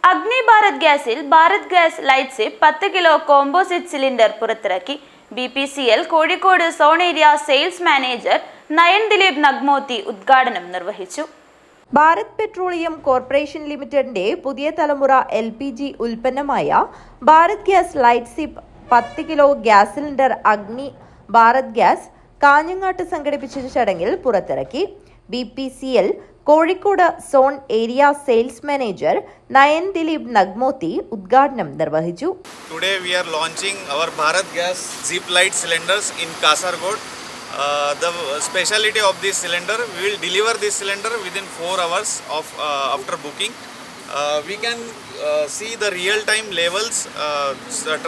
അഗ്നി ഭാരത് ഗ്യാസിൽ Bharat gas light zip 10 kilo composite cylinder പുറത്തിറക്കി. BPCL Kozhikode zone area sales manager Nayan Dileep Nagmothi ഉദ്ഘാടനം നിർവഹിച്ചു. ഭാരത് പെട്രോളിയം കോർപ്പറേഷൻ ലിമിറ്റഡിന്റെ പുതിയ തലമുറ LPG ഉൽപ്പന്നമായ Bharat gas light zip 10 kilo gas cylinder Agni Bharat gas കാഞ്ഞങ്ങാട്ട് സംഘടിപ്പിച്ച ചടങ്ങിൽ പുറത്തിറക്കി. BPCL Kozhikode zone area sales manager Nayan Dileep Nagmothi ഉദ്ഘാടനം നിർവഹിച്ചു. Today we are launching our Bharat Gas Zip Light cylinders in Kasaragod. The speciality of this cylinder, we will deliver this cylinder within 4 hours of after booking. We can see the real time levels,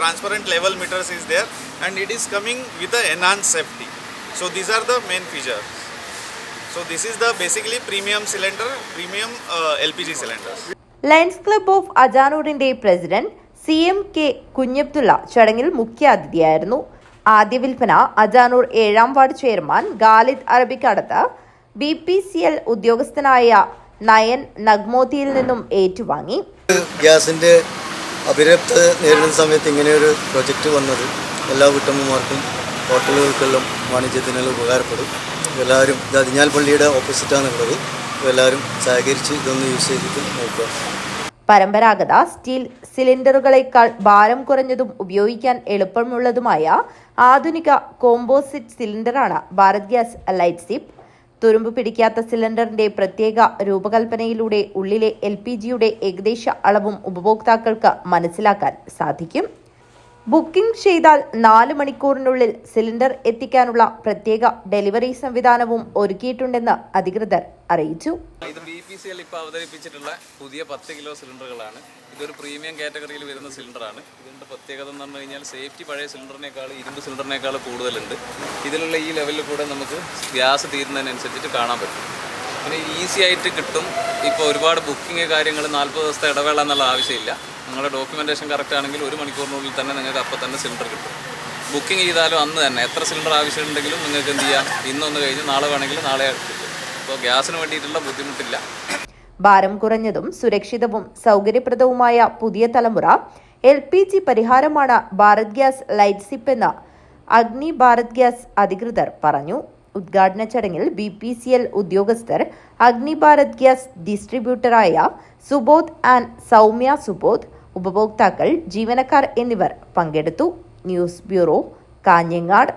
transparent level meters is there, and it is coming with the enhanced safety. So these are the main features. So this is the basically premium cylinder, premium LPG cylinders. Lions club of അജാനൂറിന്റെ president CMK Kunhabdulla ചടങ്ങിൽ മുഖ്യാതിഥിയായിരുന്നു. ആദ്യ വിൽപ്പന അജാനൂർ 7ാം ward chairman Khalid അറബിക്കടത്ത് BPCL ഉദ്യോഗസ്ഥനായ നയൻ നഗ്മോത്തിയിൽ നിന്നും ഏറ്റുവാങ്ങി. ഗ്യാസിന്റെ അപര്യാപ്തത നേരിടുന്ന സമയത്ത് ഇങ്ങനെയൊരു പ്രൊജക്റ്റ് വന്നത് എല്ലാ വീട്ടമ്മമാർക്കും ഹോട്ടലുകൾക്കെല്ലാം വാണിജ്യത്തിനെല്ലാം ഉപകാരപ്പെടും. എല്ലാവരും ഇത് അതിഞ്ഞാൽ പള്ളിയുടെ ഓപ്പോസിറ്റാണുള്ളത്. എല്ലാവരും സഹകരിച്ച് ഇതൊന്ന് യൂസ് ചെയ്തിട്ട് നോക്കുക. പരമ്പരാഗത സ്റ്റീൽ സിലിണ്ടറുകളേക്കാൾ ഭാരം കുറഞ്ഞതും ഉപയോഗിക്കാൻ എളുപ്പമുള്ളതുമായ ആധുനിക കോമ്പോസിറ്റ് സിലിണ്ടറാണ് ഭാരത് ഗ്യാസ് ലൈറ്റ് സിപ്പ്. തുരുമ്പ് പിടിക്കാത്ത സിലിണ്ടറിന്റെ പ്രത്യേക രൂപകൽപ്പനയിലൂടെ ഉള്ളിലെ LPGയുടെ ഏകദേശ അളവും ഉപഭോക്താക്കൾക്ക് മനസ്സിലാക്കാൻ സാധിക്കും. ബുക്കിംഗ് ചെയ്താൽ 4 മണിക്കൂറിനുള്ളിൽ സിലിണ്ടർ എത്തിക്കാനുള്ള പ്രത്യേക ഡെലിവറി സംവിധാനവും ഒരുക്കിയിട്ടുണ്ടെന്ന് അധികൃതർ അറിയിച്ചു. ഇത് BPCL ഇപ്പോൾ അവതരിപ്പിച്ചിട്ടുള്ള പുതിയ 10 കിലോ സിലിണ്ടറുകളാണ്. ഇതൊരു പ്രീമിയം കാറ്റഗറിയിൽ വരുന്ന സിലിണ്ടറാണ്. ഇതിൻ്റെ പ്രത്യേകത എന്ന് പറഞ്ഞു കഴിഞ്ഞാൽ സേഫ്റ്റി പഴയ സിലിണ്ടറിനേക്കാൾ ഇരുമ്പ് സിലിണ്ടറിനേക്കാൾ കൂടുതലുണ്ട്. ഇതിലുള്ള ഈ ലെവലിൽ കൂടെ നമുക്ക് ഗ്യാസ് തീരുന്നതിനനുസരിച്ചിട്ട് കാണാൻ പറ്റും. പിന്നെ ഈസി ആയിട്ട് കിട്ടും. ഇപ്പോൾ ഒരുപാട് ബുക്കിംഗ് കാര്യങ്ങൾ 40 ദിവസത്തെ ഇടവേള എന്നുള്ള ആവശ്യമില്ല. നിങ്ങളുടെ ഡോക്യുമെൻറ്റേഷൻ കറക്റ്റ് ആണെങ്കിൽ 1 മണിക്കൂറിനുള്ളിൽ തന്നെ നിങ്ങൾക്ക് അപ്പോൾ തന്നെ സിലിണ്ടർ കിട്ടും. ബുക്കിംഗ് ചെയ്താലും അന്ന് തന്നെ എത്ര സിലിണ്ടർ ആവശ്യമുണ്ടെങ്കിലും നിങ്ങൾക്ക് എന്ത് ചെയ്യാം, ഇന്നൊന്ന് കഴിഞ്ഞ് നാളെ വേണമെങ്കിൽ നാളെ കിട്ടും. അപ്പോൾ ഗ്യാസിന് വേണ്ടിയിട്ടുള്ള ബുദ്ധിമുട്ടില്ല. ഭാരം കുറഞ്ഞതും സുരക്ഷിതവും സൗകര്യപ്രദവുമായ പുതിയ തലമുറ LPG പരിഹാരമാണ് ഭാരത് ഗ്യാസ് ലൈറ്റ് സിപ്പ് എന്ന് അഗ്നി ഭാരത് ഗ്യാസ് അധികൃതർ പറഞ്ഞു. ഉദ്ഘാടന ചടങ്ങിൽ BPCL ഉദ്യോഗസ്ഥർ, അഗ്നി ഭാരത് ഗ്യാസ് ഡിസ്ട്രിബ്യൂട്ടറായ സുബോധ് ആൻഡ് സൗമ്യ സുബോധ്, ഉപഭോക്താക്കൾ, ജീവനക്കാർ എന്നിവർ പങ്കെടുത്തു. News bureau, Kanhangad.